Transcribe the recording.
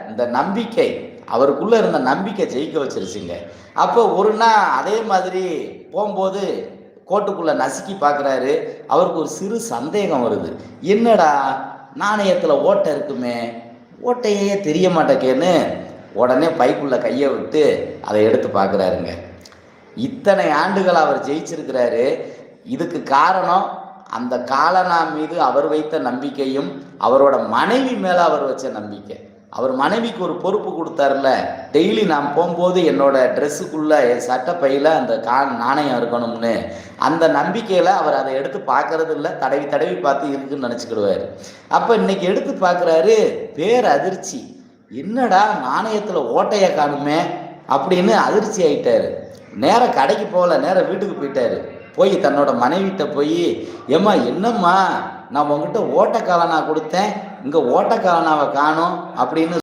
இந்த நம்பிக்கை அவருக்குள்ள இருந்த நம்பிக்கை ஜெயிக்க வச்சிருச்சுங்க. அப்போ ஒரு நாள் அதே மாதிரி போகும்போது கோட்டுக்குள்ள நசுக்கி பார்க்குறாரு. அவருக்கு ஒரு சிறு சந்தேகம் வருது. என்னடா நாணயத்துல ஓட்டை இருக்குமே, ஓட்டையே தெரிய மாட்டேக்கேன்னு உடனே பைக்குள்ள கையை விட்டு அதை எடுத்து பார்க்குறாருங்க. இத்தனை ஆண்டுகள் அவர் ஜெயிச்சிருக்கிறாரு. இதுக்கு காரணம் அந்த காலனா மீது அவர் வைத்த நம்பிக்கையும் அவரோட மனைவி மேல அவர் வச்ச நம்பிக்கை. அவர் மனைவிக்கு ஒரு பொறுப்பு கொடுத்தாருல, டெய்லி நான் போகும்போது என்னோட ட்ரெஸ்ஸுக்குள்ள என் சட்டை பையில அந்த நாணயம் இருக்கணும்னு. அந்த நம்பிக்கையில அவர் அதை எடுத்து பார்க்கறது இல்லை, தடவி தடவி பார்த்து இருக்குன்னு நினச்சிக்கிடுவார். அப்போ இன்னைக்கு எடுத்து பார்க்குறாரு, பேர் அதிர்ச்சி. என்னடா நாணயத்தில் ஓட்டையை காணுமே அப்படின்னு அதிர்ச்சி ஆயிட்டாரு. நேராக கடைக்கு போகல, நேராக வீட்டுக்கு போயிட்டாரு. போய் தன்னோட மனைவிட்ட போய், ஏம்மா என்னம்மா நான் உங்ககிட்ட ஓட்டக்காலனா கொடுத்தேன், இங்கே ஓட்டக்காலனாவை காணோம் அப்படின்னு